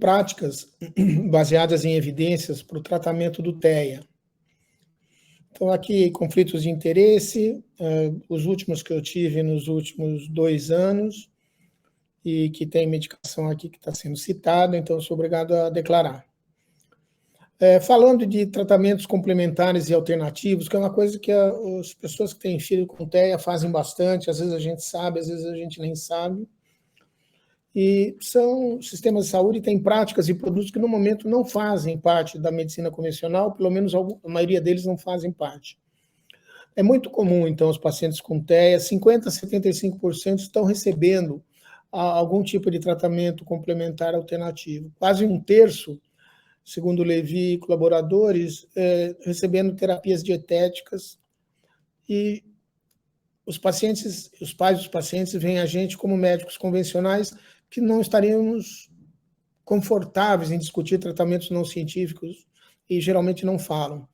práticas baseadas em evidências para o tratamento do TEA. Então, aqui, conflitos de interesse, os últimos que eu tive nos últimos 2 anos, e que tem medicação aqui que está sendo citada, então eu sou obrigado a declarar. Falando de tratamentos complementares e alternativos, que é uma coisa que as pessoas que têm filho com TEA fazem bastante, às vezes a gente sabe, às vezes a gente nem sabe, e são sistemas de saúde que têm práticas e produtos que no momento não fazem parte da medicina convencional, pelo menos a maioria deles não fazem parte. É muito comum, então, os pacientes com TEA, 50% a 75% estão recebendo algum tipo de tratamento complementar alternativo. Quase 1/3, segundo Levi e colaboradores, recebendo terapias dietéticas, e os pacientes, os pais dos pacientes veem a gente como médicos convencionais que não estaríamos confortáveis em discutir tratamentos não científicos e geralmente não falam.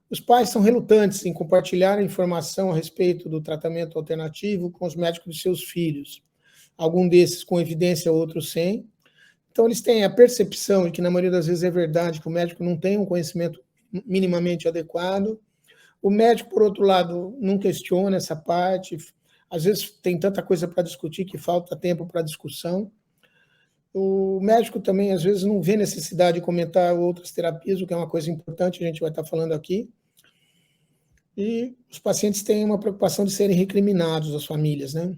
Os pais são relutantes em compartilhar informação a respeito do tratamento alternativo com os médicos de seus filhos. Algum desses com evidência, outros sem. Então, eles têm a percepção de que, na maioria das vezes, é verdade que o médico não tem um conhecimento minimamente adequado. O médico, por outro lado, não questiona essa parte. Às vezes, tem tanta coisa para discutir que falta tempo para discussão. O médico também, às vezes, não vê necessidade de comentar outras terapias, o que é uma coisa importante, a gente vai estar falando aqui. E os pacientes têm uma preocupação de serem recriminados, as famílias, né?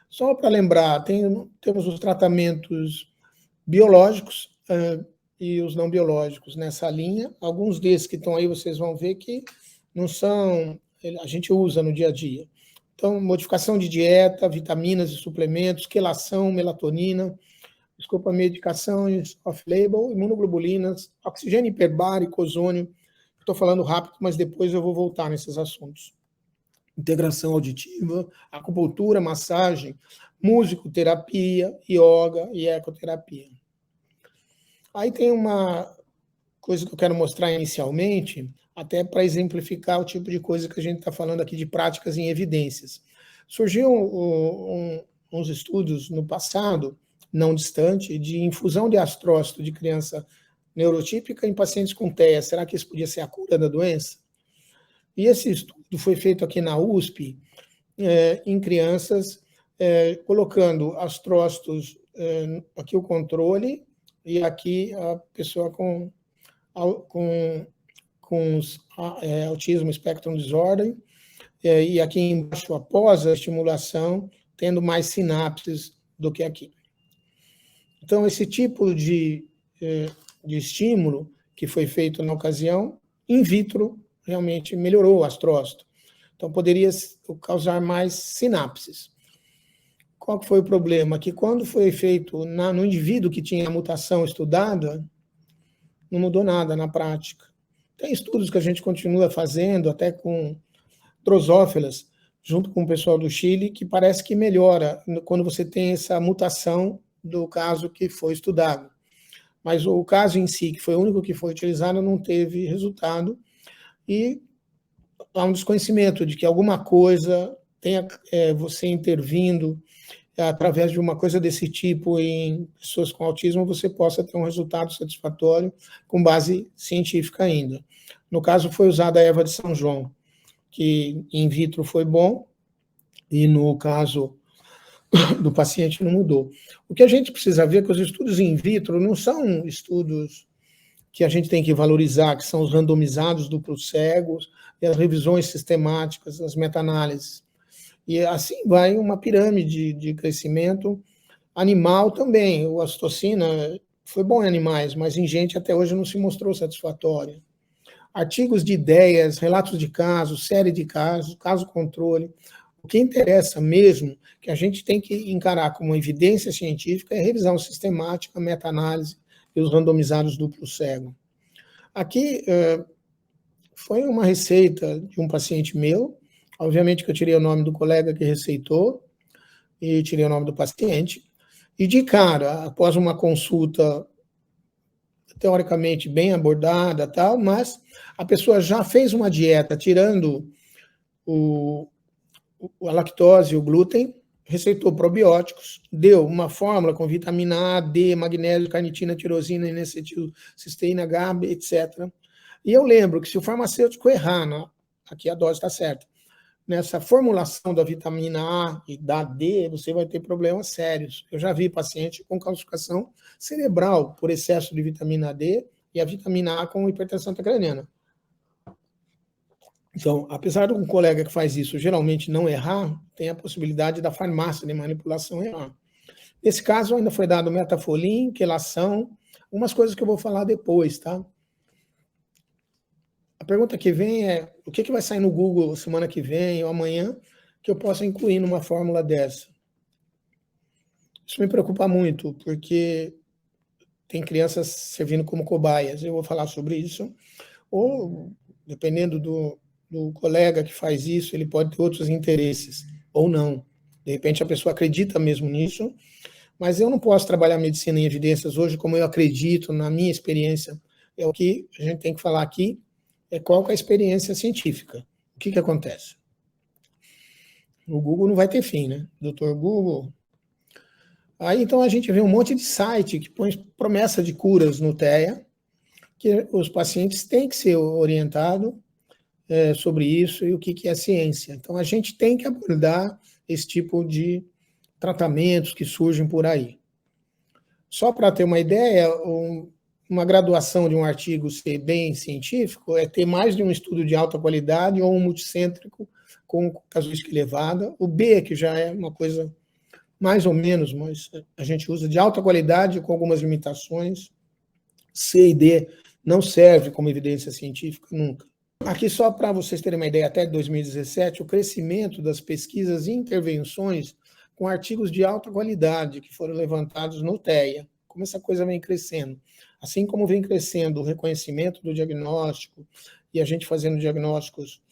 Só para lembrar, temos os tratamentos biológicos e os não biológicos nessa linha. Alguns desses que estão aí, vocês vão ver que não são, a gente usa no dia a dia. Então, modificação de dieta, vitaminas e suplementos, quelação, melatonina, medicações off-label, imunoglobulinas, oxigênio hiperbárico, ozônio. Estou falando rápido, mas depois eu vou voltar nesses assuntos. Integração auditiva, acupuntura, massagem, musicoterapia, yoga e ecoterapia. Aí tem uma coisa que eu quero mostrar inicialmente, até para exemplificar o tipo de coisa que a gente está falando aqui de práticas em evidências. Surgiu uns estudos no passado, não distante, de infusão de astrócito de criança neurotípica em pacientes com TEA. Será que isso podia ser a cura da doença? E esse estudo foi feito aqui na USP, em crianças, colocando astrócitos, aqui o controle, e aqui a pessoa com autismo espectrum disorder, e aqui embaixo, após a estimulação, tendo mais sinapses do que aqui. Então, esse tipo de estímulo que foi feito na ocasião, in vitro, realmente melhorou o astrócito. Então, poderia causar mais sinapses. Qual que foi o problema? Que quando foi feito no indivíduo que tinha a mutação estudada, não mudou nada na prática. Tem estudos que a gente continua fazendo, até com drosófilas, junto com o pessoal do Chile, que parece que melhora quando você tem essa mutação do caso que foi estudado. Mas o caso em si, que foi o único que foi utilizado, não teve resultado, e há um desconhecimento de que alguma coisa tenha você intervindo através de uma coisa desse tipo em pessoas com autismo, você possa ter um resultado satisfatório com base científica ainda. No caso, foi usada a erva de São João, que in vitro foi bom, e no caso do paciente não mudou. O que a gente precisa ver é que os estudos in vitro não são estudos que a gente tem que valorizar, que são os randomizados duplos cegos, e as revisões sistemáticas, as meta-análises. E assim vai uma pirâmide de crescimento. Animal também, a ocitocina foi bom em animais, mas em gente até hoje não se mostrou satisfatória. Artigos de ideias, relatos de casos, série de casos, caso controle. O que interessa mesmo, que a gente tem que encarar como evidência científica, é a revisão sistemática, meta-análise e os randomizados duplo cego. Aqui foi uma receita de um paciente meu, obviamente que eu tirei o nome do colega que receitou, e tirei o nome do paciente, e de cara, após uma consulta teoricamente bem abordada, tal, mas a pessoa já fez uma dieta tirando a lactose e o glúten, receitou probióticos, deu uma fórmula com vitamina A, D, magnésio, carnitina, tirosina, N-acetilcisteína, GABA, etc. E eu lembro que se o farmacêutico errar, aqui a dose está certa, nessa formulação da vitamina A e da D, você vai ter problemas sérios. Eu já vi paciente com calcificação cerebral por excesso de vitamina D e a vitamina A com hipertensão intracraniana. Então, apesar de um colega que faz isso geralmente não errar, tem a possibilidade da farmácia de manipulação errar. Nesse caso, ainda foi dado metafolim, quelação, umas coisas que eu vou falar depois, tá? A pergunta que vem é, o que vai sair no Google semana que vem ou amanhã que eu possa incluir numa fórmula dessa? Isso me preocupa muito, porque tem crianças servindo como cobaias. Eu vou falar sobre isso. Ou, dependendo do colega que faz isso, ele pode ter outros interesses, ou não. De repente, a pessoa acredita mesmo nisso, mas eu não posso trabalhar medicina em evidências hoje como eu acredito, na minha experiência. É o que a gente tem que falar aqui, é qual que é a experiência científica. O que acontece? O Google não vai ter fim, né? Doutor Google. Aí, então, a gente vê um monte de site que põe promessa de curas no TEA, que os pacientes têm que ser orientados sobre isso e o que é ciência. Então, a gente tem que abordar esse tipo de tratamentos que surgem por aí. Só para ter uma ideia, uma graduação de um artigo ser bem científico é ter mais de um estudo de alta qualidade ou um multicêntrico com casuística elevada. O B, que já é uma coisa mais ou menos, mas a gente usa de alta qualidade com algumas limitações. C e D não serve como evidência científica nunca. Aqui só para vocês terem uma ideia, até 2017, o crescimento das pesquisas e intervenções com artigos de alta qualidade que foram levantados no TEA, como essa coisa vem crescendo. Assim como vem crescendo o reconhecimento do diagnóstico e a gente fazendo diagnósticos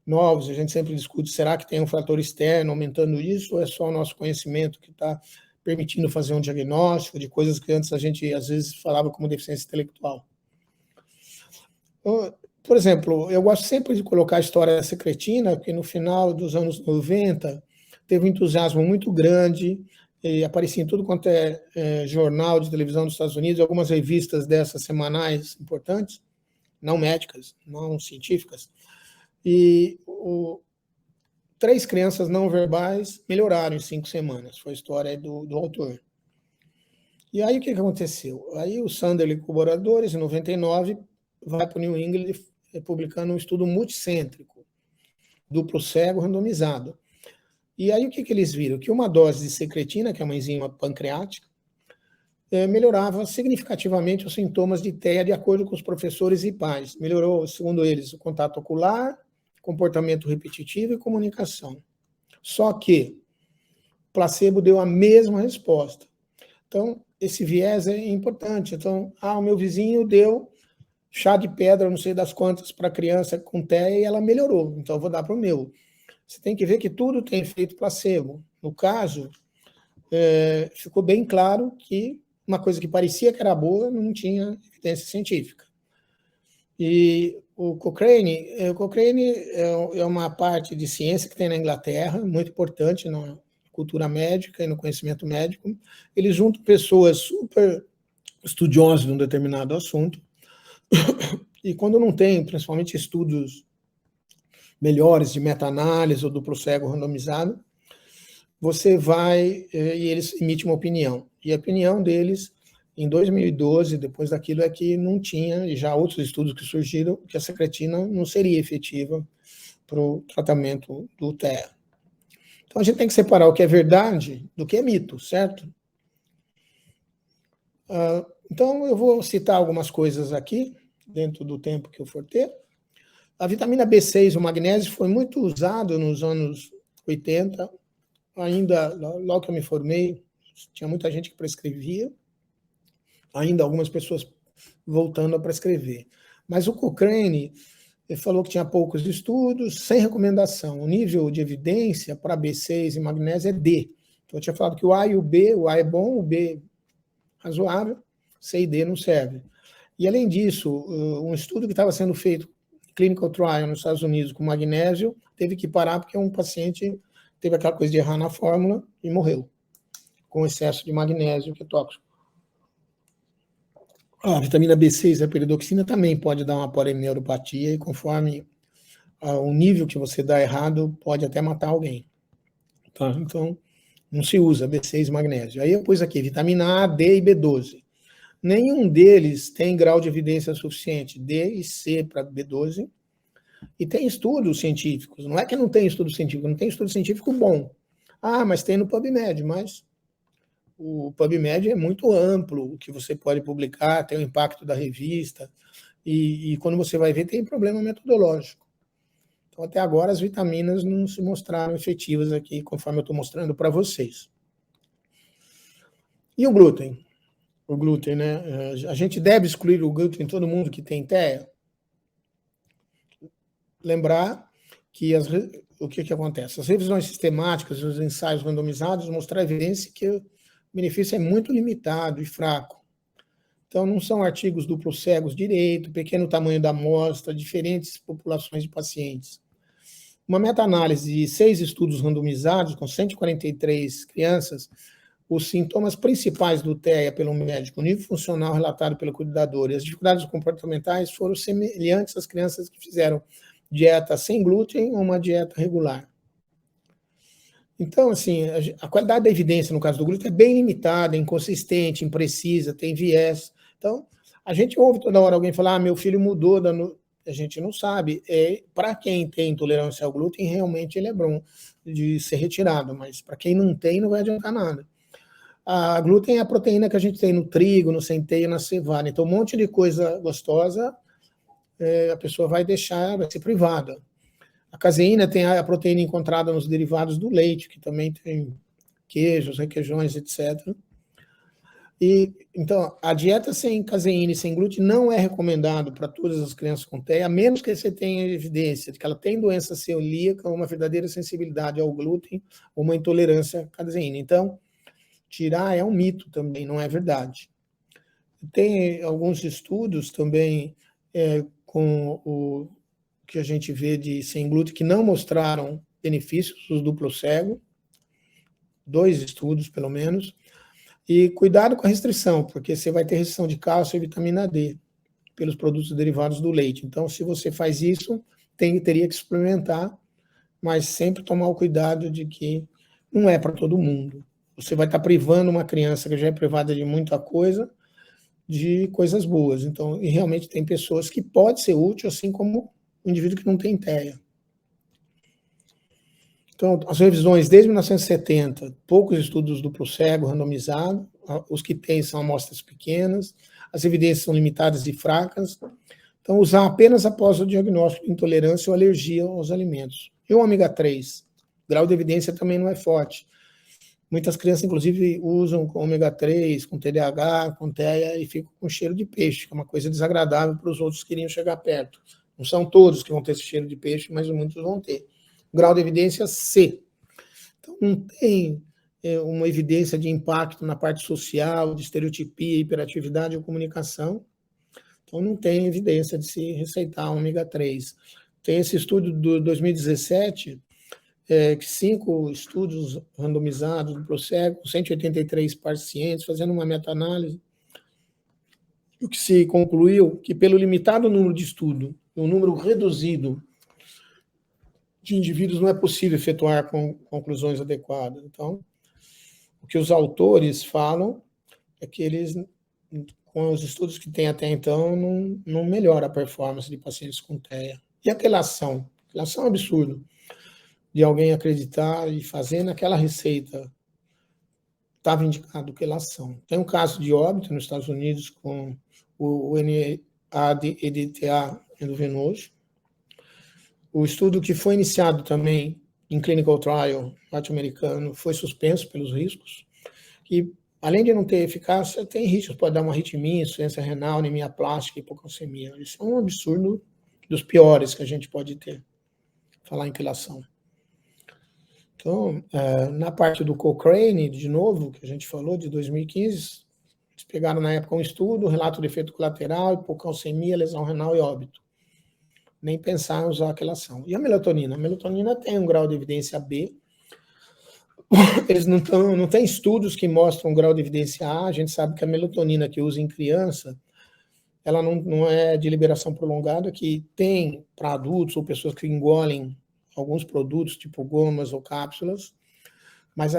novos, a gente sempre discute, será que tem um fator externo aumentando isso ou é só o nosso conhecimento que está permitindo fazer um diagnóstico de coisas que antes a gente, às vezes, falava como deficiência intelectual. Por exemplo, eu gosto sempre de colocar a história da secretina, porque no final dos anos 90 teve um entusiasmo muito grande, e aparecia em tudo quanto é jornal de televisão dos Estados Unidos, algumas revistas dessas semanais importantes, não médicas, não científicas, e 3 crianças não verbais melhoraram em 5 semanas, foi a história do autor. E aí o que aconteceu? Aí o Sunderland e colaboradores, em 99, vai para o New England publicando um estudo multicêntrico, duplo cego, randomizado. E aí o que eles viram? Que uma dose de secretina, que é uma enzima pancreática, melhorava significativamente os sintomas de TEA de acordo com os professores e pais. Melhorou, segundo eles, o contato ocular, comportamento repetitivo e comunicação. Só que o placebo deu a mesma resposta. Então, esse viés é importante. Então, o meu vizinho deu chá de pedra, não sei das quantas, para criança com TEA e ela melhorou, então eu vou dar para o meu. Você tem que ver que tudo tem efeito placebo. No caso, ficou bem claro que uma coisa que parecia que era boa não tinha evidência científica. E o Cochrane é uma parte de ciência que tem na Inglaterra, muito importante na cultura médica e no conhecimento médico. Eles juntam pessoas super estudiosas de um determinado assunto, e quando não tem, principalmente estudos melhores de meta-análise ou duplo cego randomizado, você vai e eles emitem uma opinião. E a opinião deles, em 2012, depois daquilo, é que não tinha, e já outros estudos que surgiram, que a secretina não seria efetiva para o tratamento do TEA. Então a gente tem que separar o que é verdade do que é mito, certo? Então eu vou citar algumas coisas aqui, dentro do tempo que eu for ter. A vitamina B6, o magnésio, foi muito usado nos anos 80, ainda, logo que eu me formei, tinha muita gente que prescrevia, ainda algumas pessoas voltando a prescrever. Mas o Cochrane, ele falou que tinha poucos estudos, sem recomendação. O nível de evidência para B6 e magnésio é D. Então eu tinha falado que o A e o B, o A é bom, o B razoável, C e D não serve. E, além disso, um estudo que estava sendo feito, clinical trial nos Estados Unidos, com magnésio, teve que parar porque um paciente teve aquela coisa de errar na fórmula e morreu, com excesso de magnésio, que é tóxico. A vitamina B6, a peridoxina, também pode dar uma polineuropatia, e conforme o nível que você dá errado, pode até matar alguém. Tá? Então, não se usa B6 e magnésio. Aí eu pus aqui vitamina A, D e B12. Nenhum deles tem grau de evidência suficiente, D e C para B12, e tem estudos científicos. Não é que não tem estudo científico, não tem estudo científico bom. Ah, mas tem no PubMed, mas o PubMed é muito amplo, o que você pode publicar, tem o impacto da revista, e quando você vai ver, tem problema metodológico. Então, até agora, as vitaminas não se mostraram efetivas aqui, conforme eu estou mostrando para vocês. E o glúten? O glúten, né? A gente deve excluir o glúten em todo mundo que tem TEA? Lembrar que o que acontece? As revisões sistemáticas, os ensaios randomizados mostram evidência que o benefício é muito limitado e fraco. Então, não são artigos duplos cegos direito, pequeno tamanho da amostra, diferentes populações de pacientes. Uma meta-análise de 6 estudos randomizados, com 143 crianças, os sintomas principais do TEA pelo médico, o nível funcional relatado pelo cuidador e as dificuldades comportamentais foram semelhantes às crianças que fizeram dieta sem glúten ou uma dieta regular. Então, assim, a qualidade da evidência no caso do glúten é bem limitada, inconsistente, imprecisa, tem viés. Então, a gente ouve toda hora alguém falar, meu filho mudou a gente não sabe. Para quem tem intolerância ao glúten, realmente ele é bom de ser retirado, mas para quem não tem, não vai adiantar nada. A glúten é a proteína que a gente tem no trigo, no centeio, na cevada. Então, um monte de coisa gostosa, a pessoa vai deixar, vai ser privada. A caseína tem a proteína encontrada nos derivados do leite, que também tem queijos, requeijões, etc. Então, a dieta sem caseína e sem glúten não é recomendado para todas as crianças com TEA, a menos que você tenha evidência de que ela tem doença celíaca, uma verdadeira sensibilidade ao glúten, ou uma intolerância à caseína. Então, tirar é um mito também, não é verdade. Tem alguns estudos também com o que a gente vê de sem glúten que não mostraram benefícios do duplo cego, 2 estudos pelo menos. E cuidado com a restrição, porque você vai ter restrição de cálcio e vitamina D pelos produtos derivados do leite. Então, se você faz isso, teria que suplementar, mas sempre tomar o cuidado de que não é para todo mundo. Você vai estar privando uma criança que já é privada de muita coisa, de coisas boas. Então, e realmente tem pessoas que pode ser útil, assim como o indivíduo que não tem TEA. Então, as revisões desde 1970, poucos estudos duplo cego, randomizado, os que tem são amostras pequenas, as evidências são limitadas e fracas. Então, usar apenas após o diagnóstico de intolerância ou alergia aos alimentos. E o ômega 3? O grau de evidência também não é forte. Muitas crianças, inclusive, usam com ômega 3, com TDAH, com TEA, e ficam com cheiro de peixe, que é uma coisa desagradável para os outros que iriam chegar perto. Não são todos que vão ter esse cheiro de peixe, mas muitos vão ter. Grau de evidência C. Então, não tem uma evidência de impacto na parte social, de estereotipia, hiperatividade ou comunicação. Então, não tem evidência de se receitar ômega 3. Tem esse estudo do 2017, que 5 estudos randomizados do Procego, com 183 pacientes, fazendo uma meta-análise, o que se concluiu que, pelo limitado número de estudos, um número reduzido de indivíduos, não é possível efetuar conclusões adequadas. Então, o que os autores falam é que eles, com os estudos que tem até então, não melhora a performance de pacientes com TEA. E a quelação? Quelação é um absurdo de alguém acreditar e fazer naquela receita. Estava indicado quelação. Tem um caso de óbito nos Estados Unidos com o NADEDTA endovenoso. O estudo que foi iniciado também em clinical trial norte-americano foi suspenso pelos riscos. E, além de não ter eficácia, tem riscos. Pode dar uma arritmia, insuficiência renal, anemia plástica, hipocalcemia. Isso é um absurdo dos piores que a gente pode ter. Falar em quelação. Então, na parte do Cochrane, de novo, que a gente falou, de 2015, eles pegaram na época um estudo, relato de efeito colateral, hipocalcemia, lesão renal e óbito. Nem pensar em usar a quelação. E a melatonina? A melatonina tem um grau de evidência B, eles não têm estudos que mostram um grau de evidência A. A gente sabe que a melatonina que usa em criança, ela não é de liberação prolongada, que tem para adultos ou pessoas que engolem alguns produtos, tipo gomas ou cápsulas, mas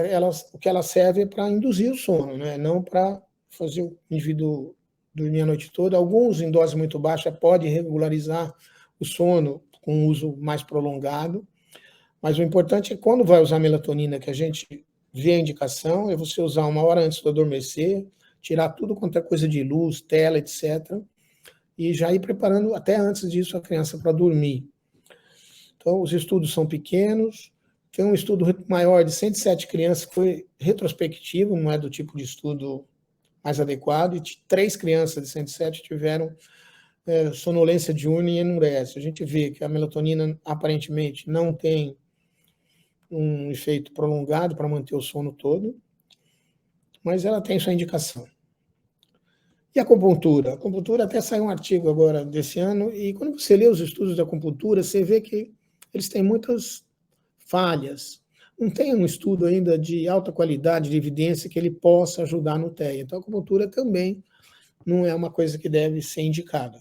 o que ela serve é para induzir o sono, né? Não para fazer o indivíduo dormir a noite toda. Alguns, em dose muito baixa, pode regularizar o sono com uso mais prolongado, mas o importante é quando vai usar melatonina, que a gente vê a indicação, é você usar 1 hora antes do adormecer, tirar tudo quanto é coisa de luz, tela, etc., e já ir preparando até antes disso a criança para dormir. Então, os estudos são pequenos, tem um estudo maior de 107 crianças que foi retrospectivo, não é do tipo de estudo mais adequado, e 3 crianças de 107 tiveram sonolência diurna e enurese. A gente vê que a melatonina aparentemente não tem um efeito prolongado para manter o sono todo, mas ela tem sua indicação. E a acupuntura? A acupuntura até saiu um artigo agora desse ano, e quando você lê os estudos da acupuntura, você vê que eles têm muitas falhas. Não tem um estudo ainda de alta qualidade, de evidência, que ele possa ajudar no TEA. Então, a acupuntura também não é uma coisa que deve ser indicada.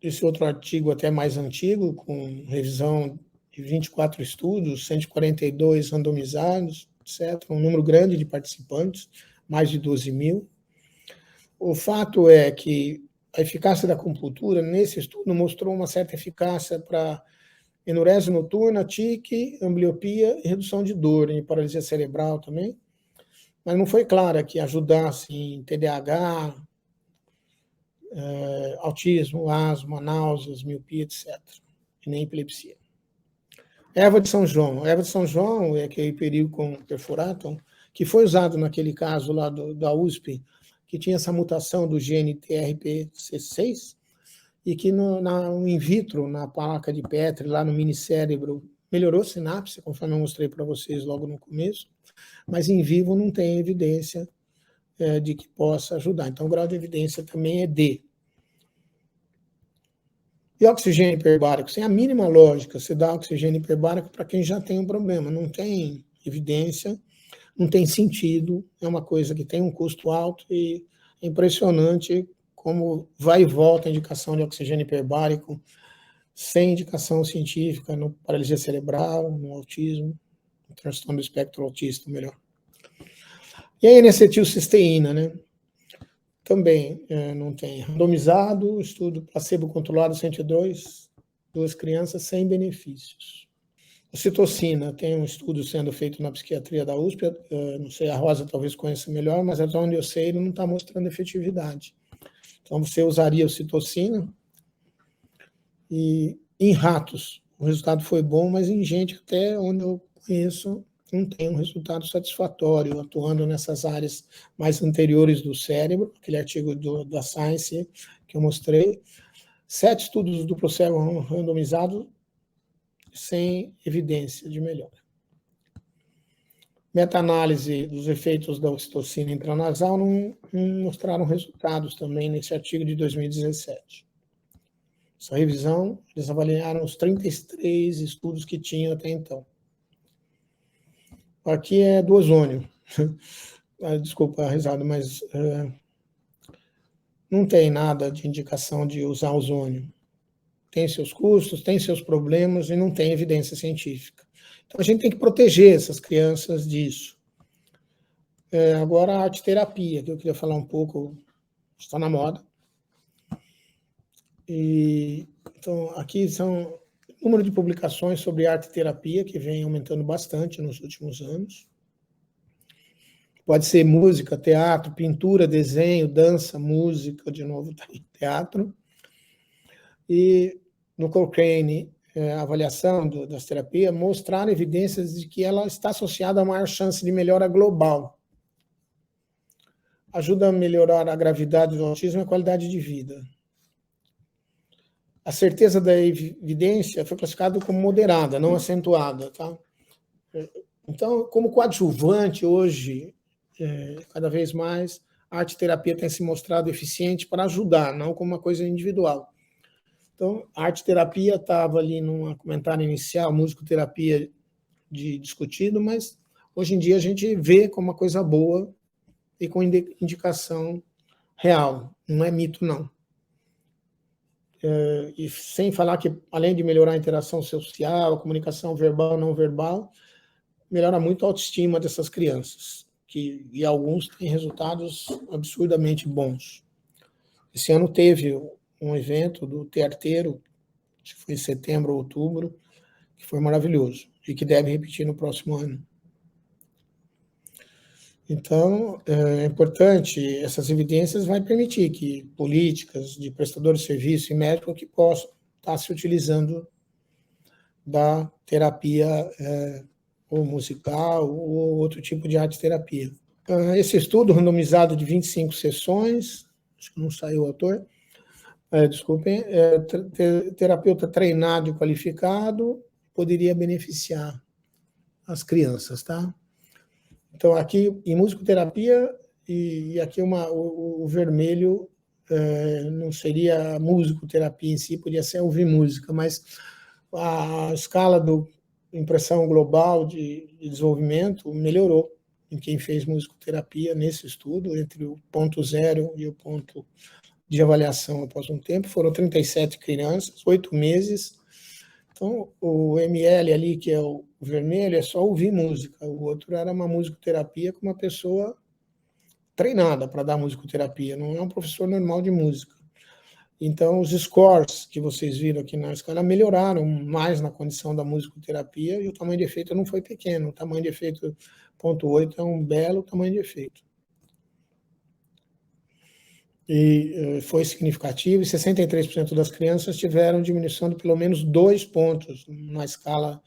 Esse outro artigo até mais antigo, com revisão de 24 estudos, 142 randomizados, etc., um número grande de participantes, mais de 12 mil. O fato é que a eficácia da acupuntura, nesse estudo, mostrou uma certa eficácia para enurese noturna, tique, ambliopia e redução de dor, em paralisia cerebral também, mas não foi clara que ajudasse em TDAH, autismo, asma, náuseas, miopia, etc., e nem epilepsia. Erva de São João. Erva de São João é aquele período com perfuratum, que foi usado naquele caso lá da USP, que tinha essa mutação do gene TRPC6, e que no in vitro, na placa de Petri, lá no minicérebro, melhorou a sinapse, conforme eu mostrei para vocês logo no começo, mas em vivo não tem evidência de que possa ajudar. Então, o grau de evidência também é D. E oxigênio hiperbárico? Sem a mínima lógica, você dá oxigênio hiperbárico para quem já tem um problema. Não tem evidência, não tem sentido, é uma coisa que tem um custo alto e é impressionante como vai e volta a indicação de oxigênio hiperbárico sem indicação científica no paralisia cerebral, no autismo, no transtorno do espectro autista, melhor. E a N-acetilcisteína, né? Também não tem. Randomizado, estudo placebo controlado, 102, 2 crianças sem benefícios. A citocina, tem um estudo sendo feito na psiquiatria da USP, não sei, a Rosa talvez conheça melhor, mas até onde eu sei, ele não está mostrando efetividade. Então, você usaria a citocina, e em ratos o resultado foi bom, mas em gente, até onde eu conheço, não tem um resultado satisfatório, atuando nessas áreas mais anteriores do cérebro, aquele artigo da Science que eu mostrei. 7 estudos duplo cego randomizados sem evidência de melhora. Meta-análise dos efeitos da oxitocina intranasal não mostraram resultados também nesse artigo de 2017. Essa revisão, eles avaliaram os 33 estudos que tinham até então. Aqui é do ozônio. Desculpa a risada, mas não tem nada de indicação de usar ozônio. Tem seus custos, tem seus problemas e não tem evidência científica. Então, a gente tem que proteger essas crianças disso. Agora, a arte-terapia, que eu queria falar um pouco, está na moda. Então, aqui são o número de publicações sobre arte-terapia, que vem aumentando bastante nos últimos anos. Pode ser música, teatro, pintura, desenho, dança, música, de novo, teatro. E no Cochrane, a avaliação das terapias, mostraram evidências de que ela está associada a maior chance de melhora global. Ajuda a melhorar a gravidade do autismo e a qualidade de vida. A certeza da evidência foi classificada como moderada, não acentuada. Tá? Então, como coadjuvante hoje, cada vez mais, a arte-terapia tem se mostrado eficiente para ajudar, não como uma coisa individual. Então, a arte-terapia estava ali num comentário inicial, musicoterapia discutido, mas hoje em dia a gente vê como uma coisa boa e com indicação real, não é mito, não. E sem falar que, além de melhorar a interação social, a comunicação verbal e não verbal, melhora muito a autoestima dessas crianças, e alguns têm resultados absurdamente bons. Esse ano teve um evento do Tearteiro, acho que foi em setembro ou outubro, que foi maravilhoso, e que deve repetir no próximo ano. Então, é importante, essas evidências vão permitir que políticas de prestadores de serviço e médicos que possam estar se utilizando da terapia ou musical ou outro tipo de arte-terapia. Esse estudo, randomizado de 25 sessões, acho que não saiu o autor, desculpem, terapeuta treinado e qualificado poderia beneficiar as crianças, tá? Então, aqui, em musicoterapia, e aqui o vermelho não seria musicoterapia em si, podia ser ouvir música, mas a escala de impressão global de desenvolvimento melhorou em quem fez musicoterapia nesse estudo, entre o ponto zero e o ponto de avaliação após um tempo. Foram 37 crianças, 8 meses. Então, o ML ali, que é o vermelho, é só ouvir música. O outro era uma musicoterapia com uma pessoa treinada para dar musicoterapia, não é um professor normal de música. Então, os scores que vocês viram aqui na escala melhoraram mais na condição da musicoterapia, e o tamanho de efeito não foi pequeno. O tamanho de efeito 0,8 é um belo tamanho de efeito. E foi significativo, e 63% das crianças tiveram diminuição de pelo menos 2 pontos na escala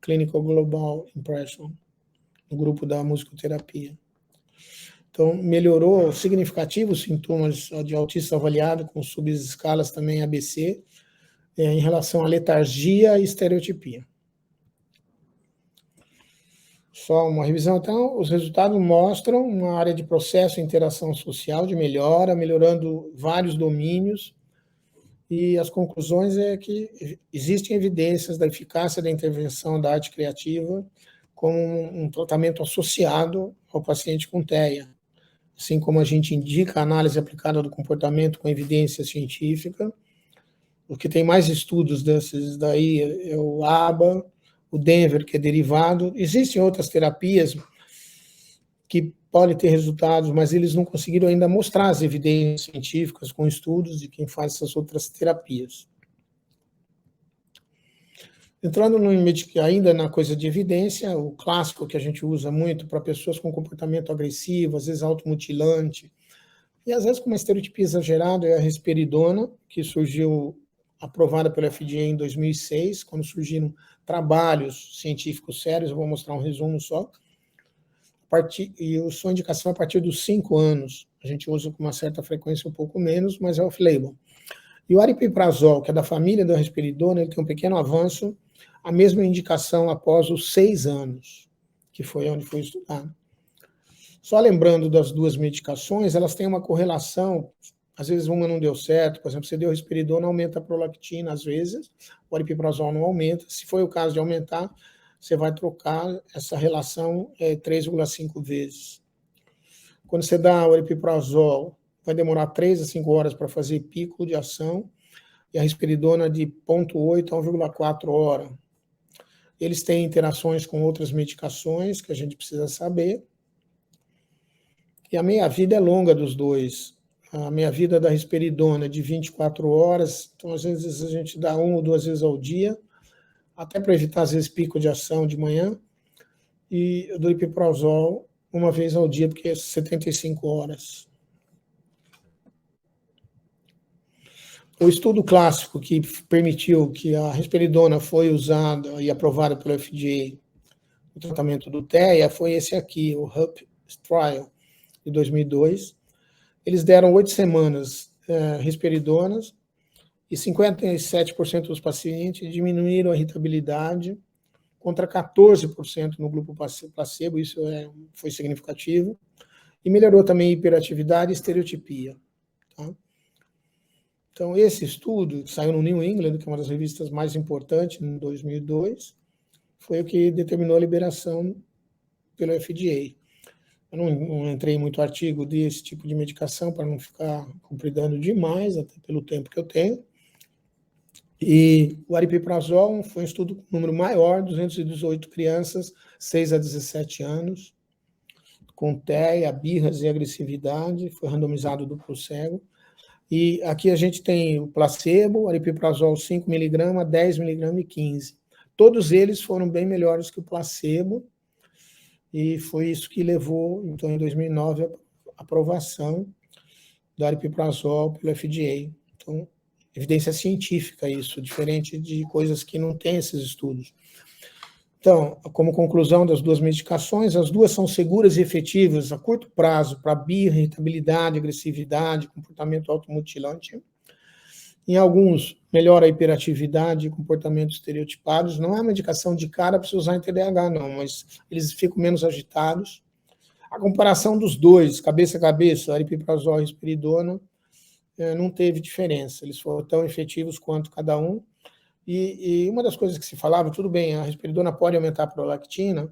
Clinical Global Impression, no grupo da musicoterapia. Então, melhorou significativo os sintomas de autista avaliado com subescalas também ABC, em relação à letargia e estereotipia. Só uma revisão, então, os resultados mostram uma área de processo e interação social de melhora, melhorando vários domínios, e as conclusões é que existem evidências da eficácia da intervenção da arte criativa como um tratamento associado ao paciente com TEA, assim como a gente indica a análise aplicada do comportamento com evidência científica. O que tem mais estudos desses daí é o ABA, o Denver, que é derivado. Existem outras terapias que podem ter resultados, mas eles não conseguiram ainda mostrar as evidências científicas com estudos de quem faz essas outras terapias. Entrando ainda na coisa de evidência, o clássico que a gente usa muito para pessoas com comportamento agressivo, às vezes automutilante, e às vezes com uma estereotipia exagerada, é a risperidona, que surgiu aprovada pela FDA em 2006, quando surgiram trabalhos científicos sérios. Eu vou mostrar um resumo só. E a sua indicação a partir dos 5 anos. A gente usa com uma certa frequência, um pouco menos, mas é off-label. E o aripiprazol, que é da família da risperidona, ele tem um pequeno avanço, a mesma indicação após os 6 anos, que foi onde foi estudado. Só lembrando das duas medicações, elas têm uma correlação. Às vezes uma não deu certo, por exemplo, você deu risperidona, aumenta a prolactina às vezes, o aripiprazol não aumenta. Se for o caso de aumentar, você vai trocar essa relação 3,5 vezes. Quando você dá o aripiprazol, vai demorar 3 a 5 horas para fazer pico de ação, e a risperidona de 0,8 a 1,4 hora. Eles têm interações com outras medicações que a gente precisa saber. E a meia-vida é longa dos dois. A meia-vida da risperidona é de 24 horas, então às vezes a gente dá 1 ou 2 vezes ao dia, até para evitar às vezes pico de ação de manhã, e do aripiprazol 1 vez ao dia, porque é 75 horas. O estudo clássico que permitiu que a risperidona foi usada e aprovada pelo FDA no tratamento do TEA foi esse aqui, o HUP Trial, de 2002. Eles deram 8 semanas risperidonas, e 57% dos pacientes diminuíram a irritabilidade, contra 14% no grupo placebo, isso foi significativo, e melhorou também a hiperatividade e estereotipia. Tá? Então, esse estudo, que saiu no New England, que é uma das revistas mais importantes, em 2002, foi o que determinou a liberação pelo FDA. Eu não entrei em muito artigo desse tipo de medicação para não ficar compridando demais, até pelo tempo que eu tenho. E o aripiprazol foi um estudo com número maior, 218 crianças, 6 a 17 anos, com TEA, birras e agressividade, foi randomizado duplo cego. E aqui a gente tem o placebo, aripiprazol 5 mg, 10 mg e 15. Todos eles foram bem melhores que o placebo, e foi isso que levou, então, em 2009, a aprovação do aripiprazol pelo FDA. Então, evidência científica isso, diferente de coisas que não têm esses estudos. Então, como conclusão das duas medicações, as duas são seguras e efetivas a curto prazo para birra, irritabilidade, agressividade, comportamento automutilante. Em alguns, melhora a hiperatividade e comportamentos estereotipados. Não é uma medicação de cara para você usar em TDAH, não, mas eles ficam menos agitados. A comparação dos dois, cabeça a cabeça, aripiprazol e risperidona, não teve diferença. Eles foram tão efetivos quanto cada um. E uma das coisas que se falava, tudo bem, a risperidona pode aumentar a prolactina,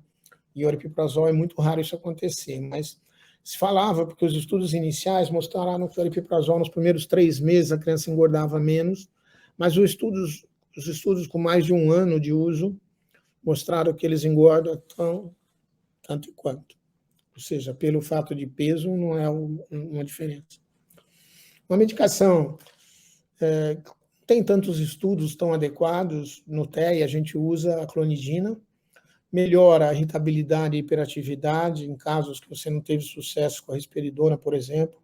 e o aripiprazol é muito raro isso acontecer, mas se falava porque os estudos iniciais mostraram que o aripiprazol nos primeiros 3 meses a criança engordava menos, mas os estudos com mais de 1 ano de uso mostraram que eles engordam tanto quanto. Ou seja, pelo fato de peso não é uma diferença. Uma medicação tem tantos estudos tão adequados, no TEA a gente usa a clonidina, melhora a irritabilidade e hiperatividade em casos que você não teve sucesso com a risperidona, por exemplo,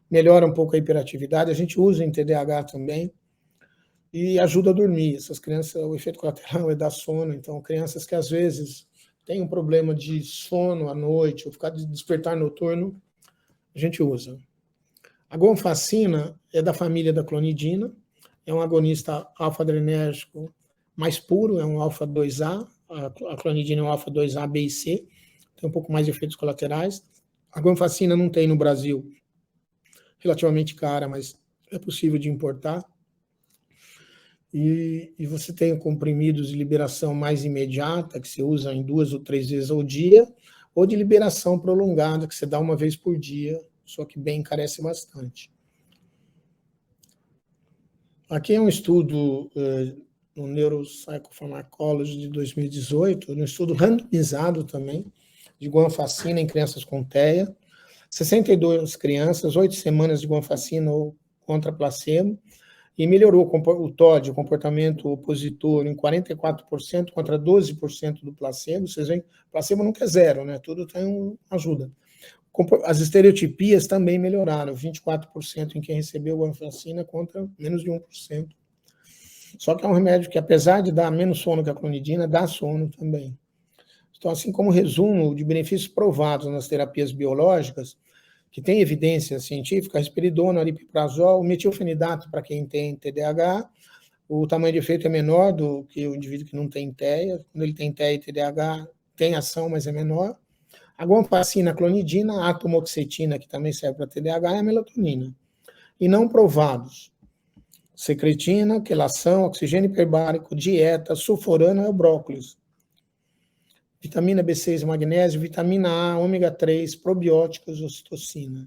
melhora um pouco a hiperatividade, a gente usa em TDAH também, e ajuda a dormir. Essas crianças, o efeito colateral é dar sono, então crianças que às vezes têm um problema de sono à noite, ou ficar de despertar noturno, a gente usa. A gonfacina é da família da clonidina, é um agonista alfa-adrenérgico mais puro, é um alfa-2A, a clonidina é um alfa-2A, B e C, tem um pouco mais de efeitos colaterais. A gonfacina não tem no Brasil, relativamente cara, mas é possível de importar. E você tem comprimidos de liberação mais imediata, que se usa em 2 ou 3 vezes ao dia, ou de liberação prolongada, que você dá uma vez por dia, só que bem encarece bastante. Aqui é um estudo no Neuropsychopharmacology de 2018, um estudo randomizado também, de guanfacina em crianças com TEA, 62 crianças, 8 semanas de guanfacina ou contra placebo, e melhorou o TOD, o comportamento opositor, em 44% contra 12% do placebo. Vocês veem, placebo nunca é zero, né? Tudo tem ajuda. As estereotipias também melhoraram, 24% em quem recebeu guanfacina contra menos de 1%. Só que é um remédio que, apesar de dar menos sono que a clonidina, dá sono também. Então, assim como resumo de benefícios provados nas terapias biológicas, que tem evidência científica, a risperidona, aripiprazol, o metilfenidato para quem tem TDAH, o tamanho de efeito é menor do que o indivíduo que não tem TEA. Quando ele tem TEA e TDAH, tem ação, mas é menor. A guanfacina, a clonidina, a atomoxetina, que também serve para TDAH, e a melatonina. E não provados: secretina, quelação, oxigênio hiperbárico, dieta, sulforano e o brócolis. Vitamina B6 e magnésio, vitamina A, ômega 3, probióticos, ocitocina.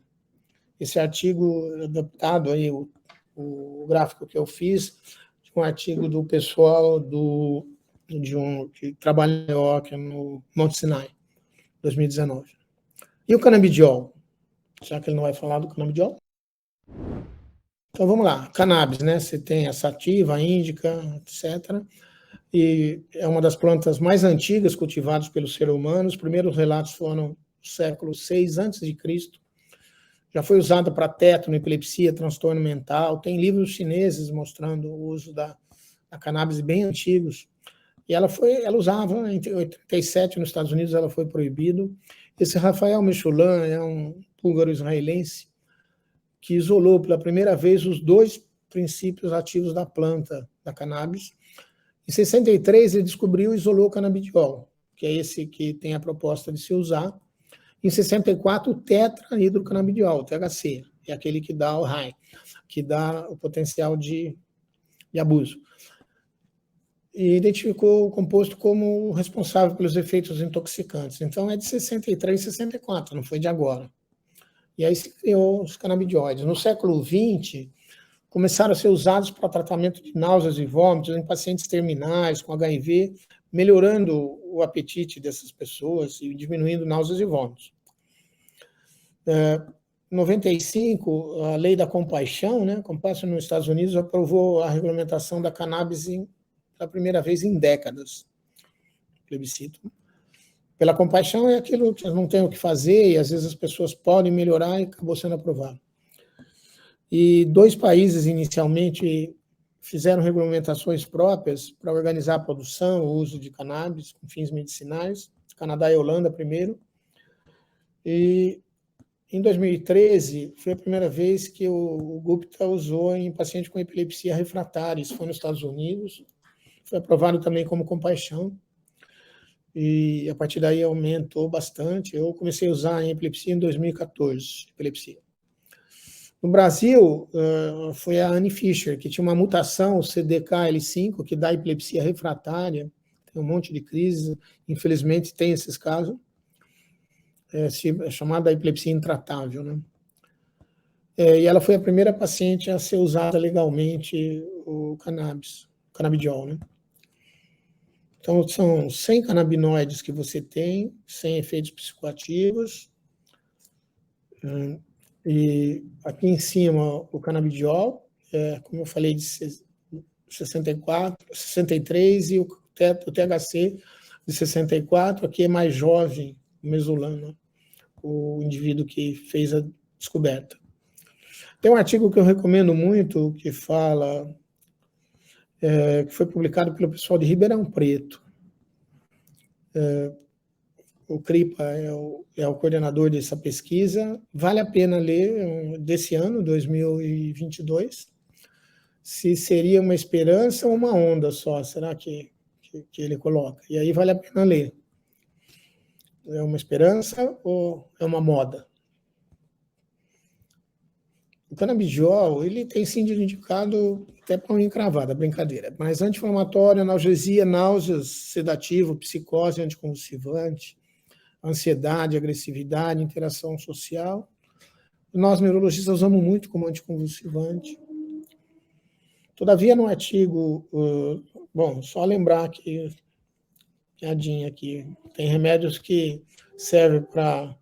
Esse artigo adaptado aí, o gráfico que eu fiz, um artigo do pessoal que trabalha em New York, no Mount Sinai, 2019. E o canabidiol? Já que ele não vai falar do canabidiol? Então vamos lá, cannabis, né? Você tem a sativa, a índica, etc. E é uma das plantas mais antigas cultivadas pelo ser humano. Os primeiros relatos foram no século 6 a.C. Já foi usada para tétano, epilepsia, transtorno mental. Tem livros chineses mostrando o uso da cannabis bem antigos. E ela usava, em 87 nos Estados Unidos ela foi proibido. Esse Rafael Mechoulam é um búlgaro israelense que isolou pela primeira vez os 2 princípios ativos da planta, da cannabis. Em 63 ele descobriu e isolou o canabidiol, que é esse que tem a proposta de se usar. Em 64, o tetrahidrocanabidiol, o THC, é aquele que dá o high, que dá o potencial de abuso. e identificou o composto como responsável pelos efeitos intoxicantes. Então, é de 63, 64, não foi de agora. E aí se criou os canabidioides. No século XX, começaram a ser usados para tratamento de náuseas e vômitos em pacientes terminais com HIV, melhorando o apetite dessas pessoas e diminuindo náuseas e vômitos. Em 95, a lei da compaixão, né, Compassion nos Estados Unidos, aprovou a regulamentação da cannabis pela primeira vez em décadas. Plebiscito. Pela compaixão é aquilo que não tem o que fazer e às vezes as pessoas podem melhorar e acabou sendo aprovado. E 2 países inicialmente fizeram regulamentações próprias para organizar a produção, o uso de cannabis com fins medicinais, Canadá e Holanda primeiro. E em 2013 foi a primeira vez que o Gupta usou em paciente com epilepsia refratária, isso foi nos Estados Unidos, foi aprovado também como compaixão. E a partir daí aumentou bastante. Eu comecei a usar em epilepsia em 2014, epilepsia. No Brasil, foi a Anne Fischer, que tinha uma mutação, o CDKL5, que dá epilepsia refratária, tem um monte de crises, infelizmente tem esses casos, é chamada epilepsia intratável, né? E ela foi a primeira paciente a ser usada legalmente o cannabis, o canabidiol, né? Então, são 100 canabinoides que você tem, sem efeitos psicoativos. E aqui em cima, o canabidiol, como eu falei, de 64, 63, e o THC de 64, aqui é mais jovem, o mesolano, o indivíduo que fez a descoberta. Tem um artigo que eu recomendo muito, que fala, que foi publicado pelo pessoal de Ribeirão Preto. O CRIPA é o coordenador dessa pesquisa. Vale a pena ler, desse ano, 2022, se seria uma esperança ou uma onda só, será que ele coloca? E aí vale a pena ler. É uma esperança ou é uma moda? O canabidiol, ele tem sido indicado até para unha encravada, brincadeira, mas anti-inflamatório, analgesia, náuseas, sedativo, psicose, anticonvulsivante, ansiedade, agressividade, interação social. Nós, neurologistas, usamos muito como anticonvulsivante. Todavia, no artigo, bom, só lembrar que, piadinha aqui, tem remédios que servem para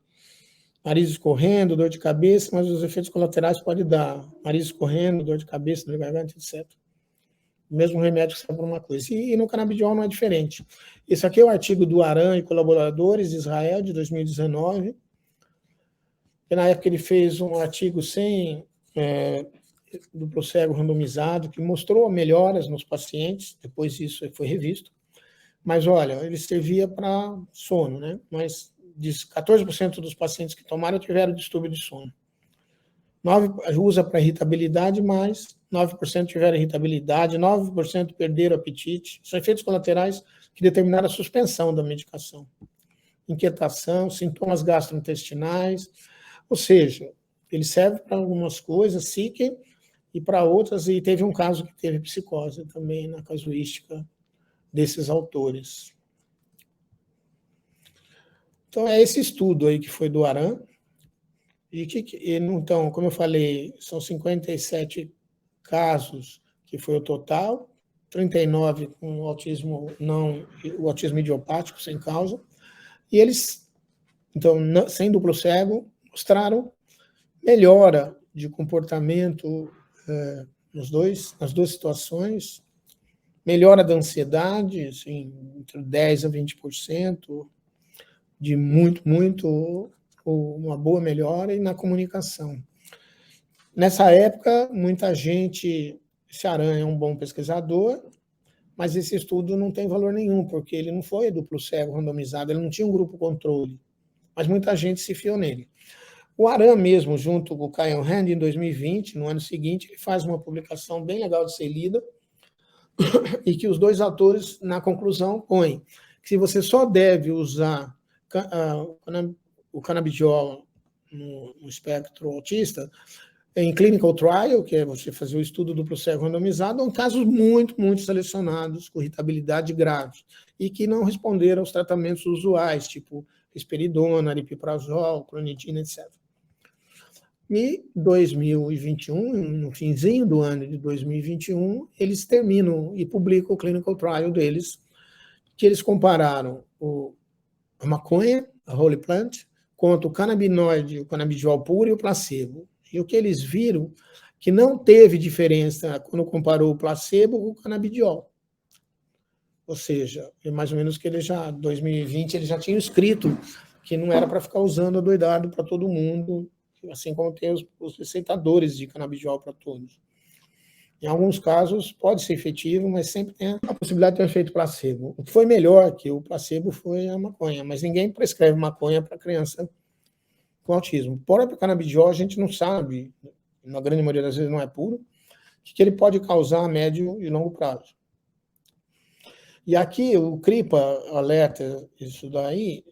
nariz escorrendo, dor de cabeça, mas os efeitos colaterais podem dar nariz escorrendo, dor de cabeça, dor de garganta, etc. O mesmo remédio que serve para uma coisa. E no canabidiol não é diferente. Esse aqui é o artigo do Aran e colaboradores de Israel, de 2019. E na época ele fez um artigo sem duplo cego randomizado, que mostrou melhoras nos pacientes, depois isso foi revisto. Mas, olha, ele servia para sono, né? Mas 14% dos pacientes que tomaram tiveram distúrbio de sono. 9% usa para irritabilidade, mas 9% tiveram irritabilidade, 9% perderam apetite. São efeitos colaterais que determinaram a suspensão da medicação. Inquietação, sintomas gastrointestinais, ou seja, ele serve para algumas coisas, psique, e para outras, e teve um caso que teve psicose também na casuística desses autores. Então, é esse estudo aí que foi do Aran, então, como eu falei, são 57 casos que foi o total, 39 com autismo o autismo idiopático, sem causa, e eles, então, sem duplo cego, mostraram melhora de comportamento nas duas situações, melhora da ansiedade, assim, entre 10% a 20%, de muito, uma boa melhora, e na comunicação. Nessa época, muita gente, esse Aran é um bom pesquisador, mas esse estudo não tem valor nenhum, porque ele não foi duplo cego randomizado, ele não tinha um grupo controle, mas muita gente se fiou nele. O Aran mesmo, junto com o Kyan Hand, em 2020, no ano seguinte, ele faz uma publicação bem legal de ser lida, e que os dois autores, na conclusão, põem que se você só deve usar o canabidiol no espectro autista, em clinical trial, que é você fazer o estudo duplo cego randomizado, em casos muito, muito selecionados, com irritabilidade grave, e que não responderam aos tratamentos usuais, tipo risperidona, aripiprazol, clonidina, etc. E 2021, no finzinho do ano de 2021, eles terminam e publicam o clinical trial deles, que eles compararam a maconha, a holy plant, contra o canabinoide, o canabidiol puro e o placebo. E o que eles viram que não teve diferença quando comparou o placebo com o canabidiol. Ou seja, mais ou menos que ele já, em 2020, ele já tinha escrito que não era para ficar usando adoidado para todo mundo, assim como tem os receitadores de canabidiol para todos. Em alguns casos pode ser efetivo, mas sempre tem a possibilidade de ter um efeito placebo. O que foi melhor que o placebo foi a maconha, mas ninguém prescreve maconha para criança com autismo. O próprio canabidiol a gente não sabe, na grande maioria das vezes não é puro, o que ele pode causar a médio e longo prazo. E aqui o CRIPA alerta isso daí,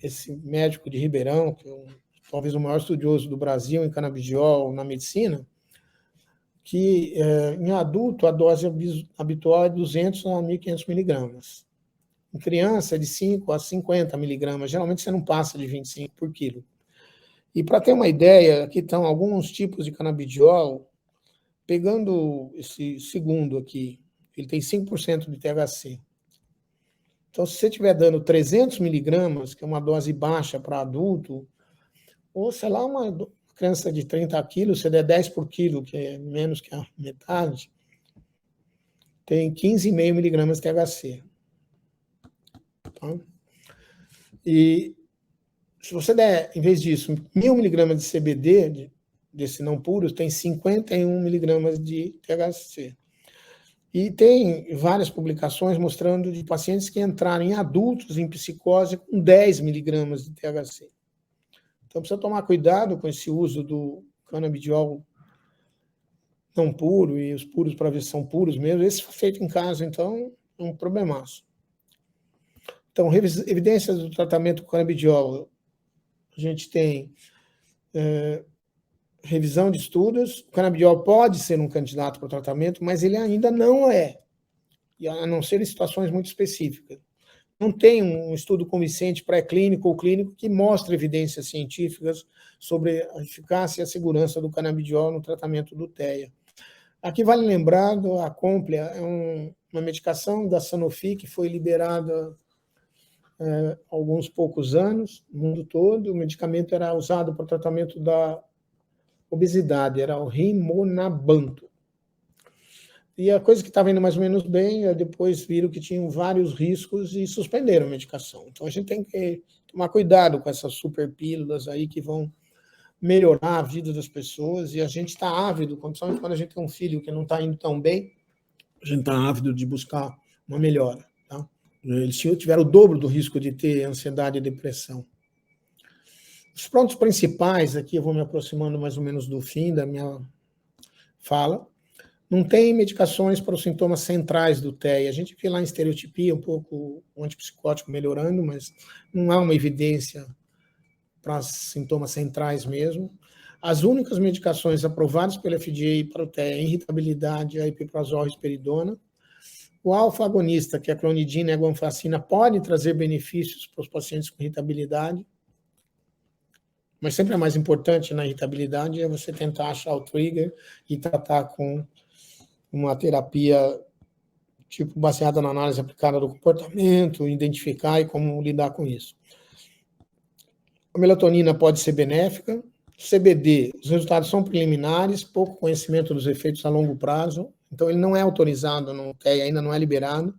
esse médico de Ribeirão, que é talvez o maior estudioso do Brasil em canabidiol na medicina, que em adulto a dose habitual é 200 a 1.500 miligramas. Em criança é de 5 a 50 miligramas, geralmente você não passa de 25 por quilo. E para ter uma ideia, aqui estão alguns tipos de canabidiol, pegando esse segundo aqui, ele tem 5% de THC. Então, se você estiver dando 300 miligramas, que é uma dose baixa para adulto, ou, sei lá, uma criança de 30 quilos, você der 10 por quilo, que é menos que a metade, tem 15,5 miligramas de THC. Tá? E se você der, em vez disso, 1.000 miligramas de CBD, desse não puro, tem 51 miligramas de THC. E tem várias publicações mostrando de pacientes que entraram em adultos em psicose com 10 miligramas de THC. Então, precisa tomar cuidado com esse uso do canabidiol não puro e os puros para ver se são puros mesmo. Esse foi feito em casa, então, é um problemaço. Então, evidências do tratamento com canabidiol. A gente tem revisão de estudos. O canabidiol pode ser um candidato para o tratamento, mas ele ainda não é, a não ser em situações muito específicas. Não tem um estudo convincente pré-clínico ou clínico que mostre evidências científicas sobre a eficácia e a segurança do canabidiol no tratamento do TEA. Aqui vale lembrar, a Complia é uma medicação da Sanofi que foi liberada há alguns poucos anos, no mundo todo. O medicamento era usado para o tratamento da obesidade, era o Rimonabant. E a coisa que estava indo mais ou menos bem, depois viram que tinham vários riscos e suspenderam a medicação. Então a gente tem que tomar cuidado com essas super pílulas aí que vão melhorar a vida das pessoas, e a gente está ávido, principalmente quando a gente tem um filho que não está indo tão bem, a gente está ávido de buscar uma melhora. Tá? Eles tiveram o dobro do risco de ter ansiedade e depressão. Os pontos principais, aqui eu vou me aproximando mais ou menos do fim da minha fala. Não tem medicações para os sintomas centrais do TEA. A gente vê lá em estereotipia um pouco o antipsicótico melhorando, mas não há uma evidência para os sintomas centrais mesmo. As únicas medicações aprovadas pela FDA para o TEA, irritabilidade, a aripiprazol e risperidona. O alfa-agonista, que é a clonidina e a guanfacina, pode trazer benefícios para os pacientes com irritabilidade, mas sempre é mais importante na irritabilidade é você tentar achar o trigger e tratar com uma terapia tipo baseada na análise aplicada do comportamento, identificar e como lidar com isso. A melatonina pode ser benéfica. CBD, os resultados são preliminares, pouco conhecimento dos efeitos a longo prazo, então ele não é autorizado no TEA, ainda não é liberado.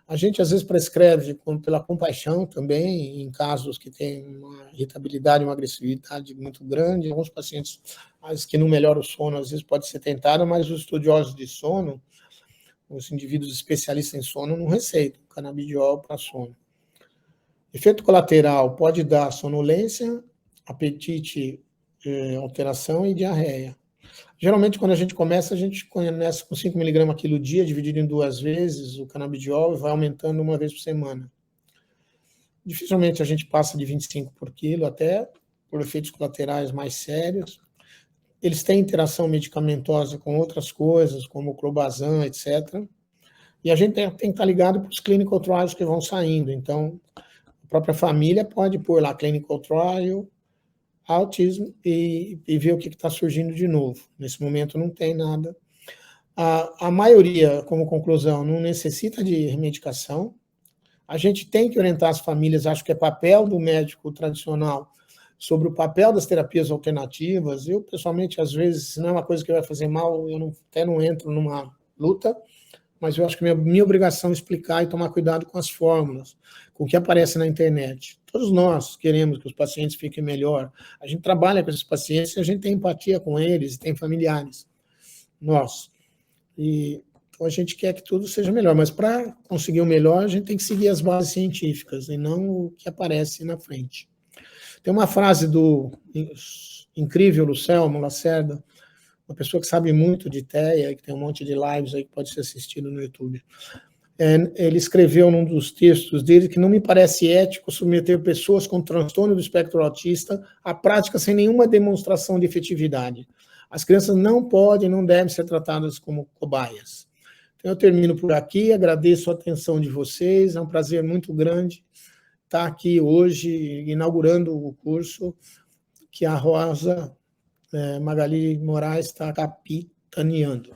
A gente às vezes prescreve pela compaixão também, em casos que tem uma irritabilidade, uma agressividade muito grande. Alguns pacientes que não melhoram o sono, às vezes pode ser tentado, mas os estudiosos de sono, os indivíduos especialistas em sono, não receitam canabidiol para sono. Efeito colateral pode dar sonolência, apetite, alteração e diarreia. Geralmente, quando a gente começa com 5 mg quilo dia, dividido em 2 vezes o canabidiol, e vai aumentando uma vez por semana. Dificilmente a gente passa de 25 por quilo, até por efeitos colaterais mais sérios. eles têm interação medicamentosa com outras coisas, como o clobazam, etc. E a gente tem que estar ligado para os clinical trials que vão saindo. Então, a própria família pode pôr lá clinical trial, autismo, e ver o que está surgindo de novo. Nesse momento não tem nada. A maioria, como conclusão, não necessita de medicação. A gente tem que orientar as famílias, acho que é papel do médico tradicional, sobre o papel das terapias alternativas. Eu, pessoalmente, às vezes, se não é uma coisa que vai fazer mal, eu até não entro numa luta, mas eu acho que minha obrigação é explicar e tomar cuidado com as fórmulas, com o que aparece na internet. Todos nós queremos que os pacientes fiquem melhor. A gente trabalha com esses pacientes e a gente tem empatia com eles, e tem familiares. Nós. Então a gente quer que tudo seja melhor, mas para conseguir o melhor, a gente tem que seguir as bases científicas e não o que aparece na frente. Tem uma frase do incrível Lucelmo Lacerda, uma pessoa que sabe muito de TEA, que tem um monte de lives aí que pode ser assistido no YouTube. Ele escreveu num dos textos dele que não me parece ético submeter pessoas com transtorno do espectro autista à prática sem nenhuma demonstração de efetividade. As crianças não podem, não devem ser tratadas como cobaias. Então, eu termino por aqui, agradeço a atenção de vocês, é um prazer muito grande estar aqui hoje, inaugurando o curso que a Rosa Magali Moraes está capitaneando.